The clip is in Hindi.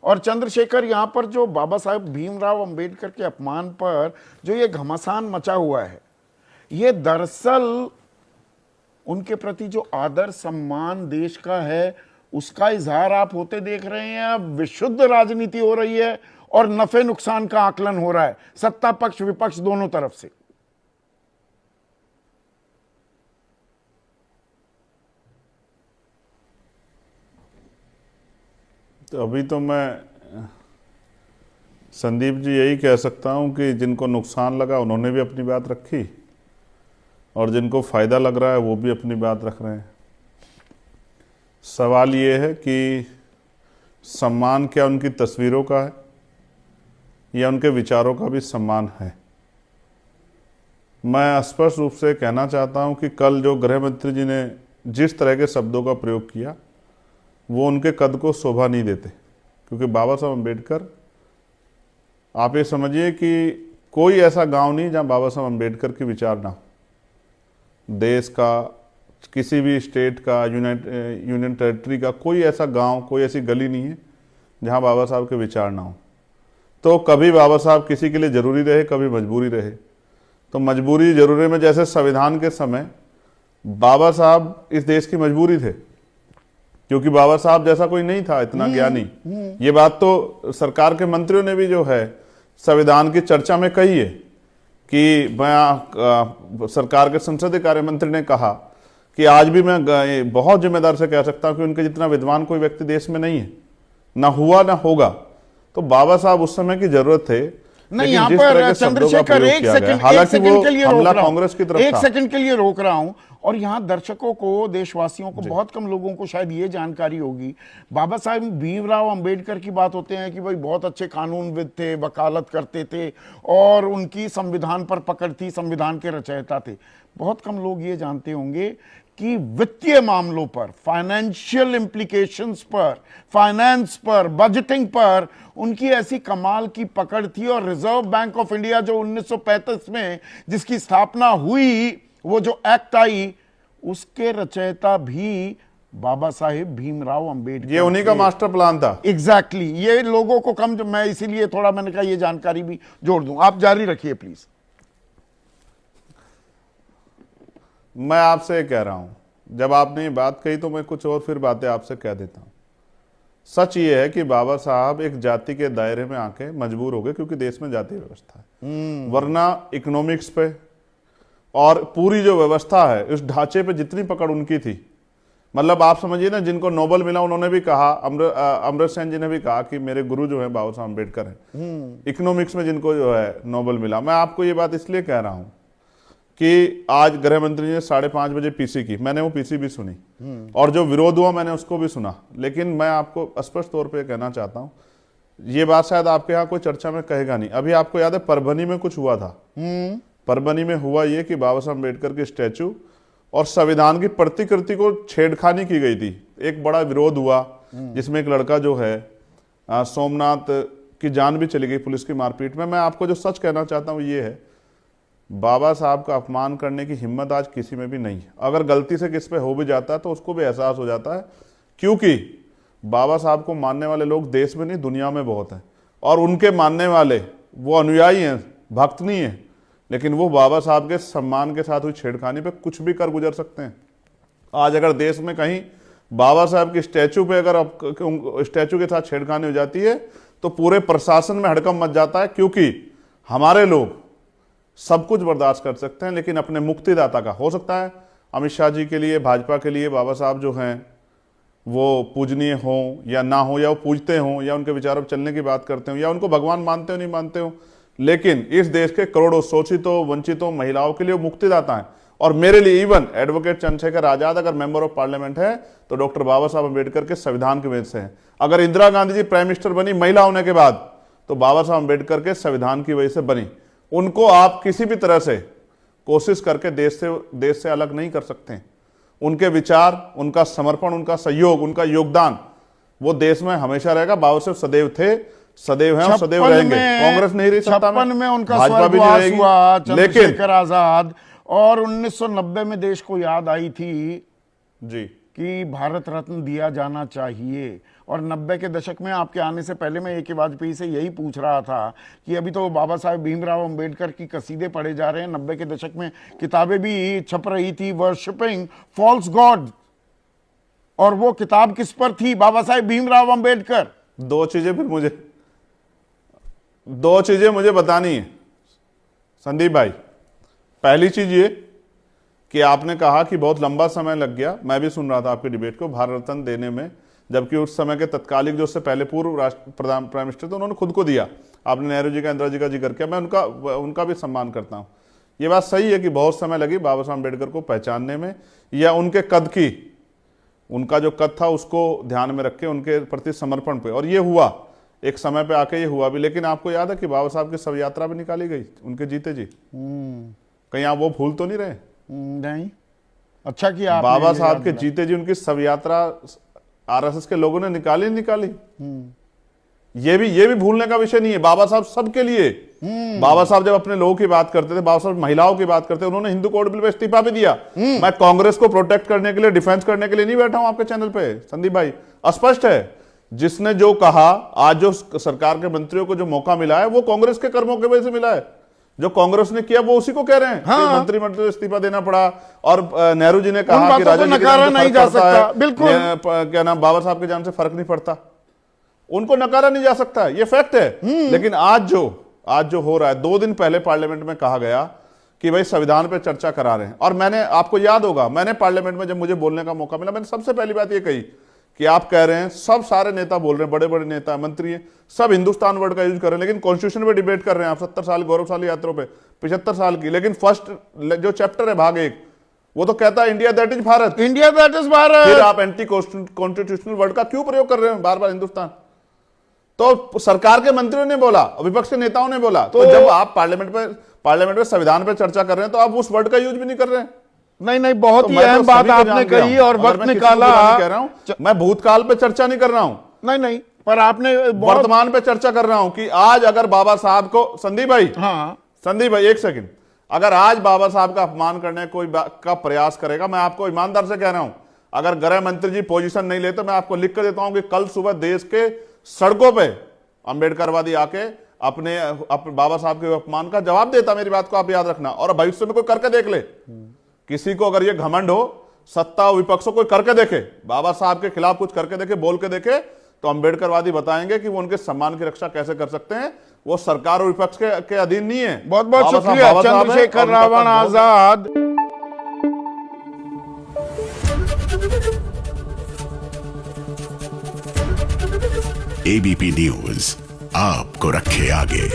और चंद्रशेखर, यहां पर जो बाबा साहेब भीमराव अंबेडकर के अपमान पर जो ये घमासान मचा हुआ है, ये दरअसल उनके प्रति जो आदर सम्मान देश का है उसका इजहार आप होते देख रहे हैं। अब विशुद्ध राजनीति हो रही है और नफे नुकसान का आकलन हो रहा है सत्ता पक्ष विपक्ष दोनों तरफ से। तो अभी तो मैं संदीप जी यही कह सकता हूं कि जिनको नुकसान लगा उन्होंने भी अपनी बात रखी और जिनको फायदा लग रहा है वो भी अपनी बात रख रहे हैं। सवाल ये है कि सम्मान क्या उनकी तस्वीरों का है या उनके विचारों का भी सम्मान है। मैं स्पष्ट रूप से कहना चाहता हूं कि कल जो गृह मंत्री जी ने जिस तरह के शब्दों का प्रयोग किया वो उनके कद को शोभा नहीं देते, क्योंकि बाबा साहब अम्बेडकर, आप ये समझिए कि कोई ऐसा गांव नहीं जहां बाबा साहब अम्बेडकर के विचार ना हो। देश का, किसी भी स्टेट का, यूनियन टेरिटरी का कोई ऐसा गांव, कोई ऐसी गली नहीं है जहां बाबा साहब के विचार ना हो। तो कभी बाबा साहब किसी के लिए जरूरी रहे, कभी मजबूरी रहे। तो मजबूरी जरूरी में, जैसे संविधान के समय बाबा साहब इस देश की मजबूरी थे, क्योंकि बाबा साहब जैसा कोई नहीं था इतना ज्ञानी। ये बात तो सरकार के मंत्रियों ने भी जो है संविधान की चर्चा में कही है कि मैं सरकार के संसदीय कार्य मंत्री ने कहा कि आज भी मैं बहुत जिम्मेदार से कह सकता हूं कि उनके जितना विद्वान कोई व्यक्ति देश में नहीं है, ना हुआ ना होगा। तो बाबा साहब उस समय की जरूरत थे। नहीं, यहाँ पर चंद्रशेखर एक सेकंड के लिए हमला कांग्रेस की तरफ, एक सेकंड के लिए रोक रहा हूं। और यहां दर्शकों को, देशवासियों को, बहुत कम लोगों को शायद ये जानकारी होगी, बाबा साहब भीमराव अंबेडकर की बात होते हैं कि भाई बहुत अच्छे कानूनविद थे, वकालत करते थे और उनकी संविधान पर पकड़ थी, संविधान के रचयिता थे। बहुत कम लोग ये जानते होंगे कि वित्तीय मामलों पर, फाइनेंशियल इंप्लीकेशंस पर, फाइनेंस पर, बजटिंग पर उनकी ऐसी कमाल की पकड़ थी। और रिजर्व बैंक ऑफ इंडिया जो 1935 में जिसकी स्थापना हुई, वो जो एक्ट आई, उसके रचयिता भी बाबा साहेब भीमराव अंबेडकर, ये उन्हीं का मास्टर प्लान था। एग्जैक्टली। ये लोगों को कम, मैं इसीलिए थोड़ा मैंने कहा ये जानकारी भी जोड़ दूं। आप जारी रखिए प्लीज। मैं आपसे कह रहा हूं, जब आपने ये बात कही तो मैं कुछ और फिर बातें आपसे कह देता हूं। सच ये है कि बाबा साहब एक जाति के दायरे में आके मजबूर हो गए, क्योंकि देश में जाति व्यवस्था है। वरना इकोनॉमिक्स पे और पूरी जो व्यवस्था है, उस ढांचे पे जितनी पकड़ उनकी थी, मतलब आप समझिए ना, जिनको नोबेल मिला उन्होंने भी कहा, अमर्त्य सेन जी ने भी कहा कि मेरे गुरु जो है बाबा साहब अम्बेडकर हैं। इकोनॉमिक्स में जिनको जो है नोबेल मिला। मैं आपको ये बात इसलिए कह रहा हूं कि आज गृह मंत्री ने 5:30 बजे पीसी की, मैंने वो पीसी भी सुनी और जो विरोध हुआ मैंने उसको भी सुना। लेकिन मैं आपको स्पष्ट तौर पे कहना चाहता हूं, ये बात शायद आपके यहाँ कोई चर्चा में कहेगा नहीं। अभी आपको याद है परभनी में कुछ हुआ था। परभनी में हुआ ये कि बाबा साहब अम्बेडकर की स्टैचू और संविधान की प्रतिकृति को छेड़खानी की गई थी। एक बड़ा विरोध हुआ जिसमें एक लड़का जो है सोमनाथ की जान भी चली गई पुलिस की मारपीट में। मैं आपको जो सच कहना चाहता हूं ये है, बाबा साहब का अपमान करने की हिम्मत आज किसी में भी नहीं है। अगर गलती से किस पे हो भी जाता है तो उसको भी एहसास हो जाता है, क्योंकि बाबा साहब को मानने वाले लोग देश में नहीं दुनिया में बहुत हैं। और उनके मानने वाले वो अनुयायी हैं, भक्त नहीं है, लेकिन वो बाबा साहब के सम्मान के साथ हुई छेड़खानी पे कुछ भी कर गुजर सकते हैं। आज अगर देश में कहीं बाबा साहब की स्टैचू पे अगर स्टैचू के साथ छेड़खानी हो जाती है तो पूरे प्रशासन में हड़कंप मच जाता है, क्योंकि हमारे लोग सब कुछ बर्दाश्त कर सकते हैं, लेकिन अपने मुक्तिदाता का, हो सकता है अमित शाह जी के लिए, भाजपा के लिए बाबा साहब जो हैं वो पूजनीय हों या ना हो, या वो पूजते हों या उनके विचारों पर चलने की बात करते हो, या उनको भगवान मानते हो नहीं मानते हो, लेकिन इस देश के करोड़ों शोषितों, वंचितों, महिलाओं के लिए वो मुक्तिदाता हैं। और मेरे लिए इवन एडवोकेट चंद्रशेखर आजाद अगर मेंबर ऑफ पार्लियामेंट है तो डॉक्टर बाबा साहब अम्बेडकर के संविधान की वजह से है। अगर इंदिरा गांधी जी प्राइम मिनिस्टर बनी महिला होने के बाद तो बाबा साहब अम्बेडकर के संविधान की वजह से बनी। उनको आप किसी भी तरह से कोशिश करके देश से अलग नहीं कर सकते। उनके विचार, उनका समर्पण, उनका सहयोग, उनका योगदान वो देश में हमेशा रहेगा। बाबा साहब सदैव थे, सदैव हैं और सदैव रहेंगे। कांग्रेस नहीं रही सत्ता में, उनका भाजपा भी नहीं रहेगी, लेकिन आजाद। और 1990 में देश को याद आई थी जी कि भारत रत्न दिया जाना चाहिए। और 90 के दशक में आपके आने से पहले मैं ए.के. वाजपेयी से यही पूछ रहा था कि अभी तो बाबा साहेब भीमराव अंबेडकर की कसीदे पढ़े जा रहे हैं, 90 के दशक में किताबें भी छप रही थी, वर्शिपिंग फॉल्स गॉड, और वो किताब किस पर थी? बाबा साहेब भीमराव अंबेडकर। दो चीजें मुझे बतानी है संदीप भाई। पहली चीज ये कि आपने कहा कि बहुत लंबा समय लग गया, मैं भी सुन रहा था आपकी डिबेट को, भारत रत्न देने में, जबकि उस समय के तत्कालिक जो उससे पहले पूर्व प्राइम मिनिस्टर थे उन्होंने खुद को दिया। आपने नेहरू जी का, इंदिरा जी का जिक्र किया, मैं उनका भी सम्मान करता हूं। ये बात सही है कि बहुत समय लगी बाबा साहब अम्बेडकर को पहचानने में, या उनके कद की, उनका जो कद था उसको ध्यान में रख के उनके प्रति समर्पण पे, और ये हुआ एक समय पे आके, ये हुआ भी। लेकिन आपको याद है कि बाबा साहब की शव यात्रा भी निकाली गई उनके जीते जी। कहीं आप वो भूल तो नहीं रहे? नहीं, अच्छा किया आपने बाबा साहब के जीते जी उनकी शव यात्रा आरएसएस के लोगों ने निकाली। ये भी भूलने का विषय नहीं है। बाबा साहब सबके लिए, बाबा साहब जब अपने लोगों की बात करते थे, बाबा साहब महिलाओं की बात करते थे, उन्होंने हिंदू कोड बिल पे इस्तीफा भी दिया। मैं कांग्रेस को प्रोटेक्ट करने के लिए, डिफेंस करने के लिए नहीं बैठा हूं आपके चैनल पे संदीप भाई। स्पष्ट है, जिसने जो कहा, आज जो सरकार के मंत्रियों को जो मौका मिला है वो कांग्रेस के कर्मों की वजह से मिला है। जो कांग्रेस ने किया वो उसी को कह रहे हैं। हाँ। मंत्रिमंडल इस्तीफा देना पड़ा, और नेहरू जी ने कहा कि राजा नकारा नहीं जा सकता। बिल्कुल, क्या नाम, बाबा साहब के जान से फर्क नहीं पड़ता, उनको नकारा नहीं जा सकता, ये फैक्ट है। लेकिन आज जो हो रहा है, 2 दिन पहले पार्लियामेंट में कहा गया कि भाई संविधान पे चर्चा करा रहे हैं, और मैंने, आपको याद होगा, मैंने पार्लियामेंट में जब मुझे बोलने का मौका मिला, मैंने सबसे पहली बात ये कही कि आप कह रहे हैं, सब सारे नेता बोल रहे हैं, बड़े बड़े नेता, मंत्री हैं, सब हिंदुस्तान वर्ड का यूज कर रहे हैं, लेकिन कॉन्स्टिट्यूशन पे डिबेट कर रहे हैं आप 70 साल गौरवशाली यात्रा पे, 75 साल की। लेकिन फर्स्ट जो चैप्टर है भाग 1, वो तो कहता है India that is Bharat, India that is Bharat. फिर आप एंटी कॉन्स्टिट्यूशनल वर्ड का क्यों प्रयोग कर रहे हैं बार बार हिंदुस्तान? तो सरकार के मंत्रियों ने बोला, विपक्ष के नेताओं ने बोला, तो जब आप पार्लियामेंट में संविधान पे चर्चा कर रहे हैं, तो आप उस वर्ड का यूज भी नहीं कर रहे हैं। नहीं, बहुत ही अहम बात आपने कही, और वक्त निकाला। कह रहा हूं, मैं भूतकाल पे चर्चा नहीं कर रहा हूं। नहीं, पर आपने वर्तमान पे चर्चा कर रहा हूं कि आज अगर बाबा साहब को, संदीप भाई एक सेकंड, अगर आज बाबा साहब का अपमान करने कोई का प्रयास करेगा, मैं आपको ईमानदार से कह रहा हूं, अगर गृह मंत्री जी पोजीशन नहीं लेते, मैं आपको लिख कर देता हूं कि कल सुबह देश के सड़कों पे अंबेडकरवादी आके अपने बाबा साहब के अपमान का जवाब देता। मेरी बात को आप याद रखना, और भविष्य में कोई करके देख ले, किसी को अगर ये घमंड हो, सत्ता और विपक्ष को कोई करके देखे, बाबा साहब के खिलाफ कुछ करके देखे, बोल के देखे, तो अंबेडकरवादी बताएंगे कि वो उनके सम्मान की रक्षा कैसे कर सकते हैं। वो सरकार और विपक्ष के अधीन नहीं है। बहुत बहुत शुक्रिया चंद्रशेखर रावण आजाद। एबीपी न्यूज आपको रखे आगे।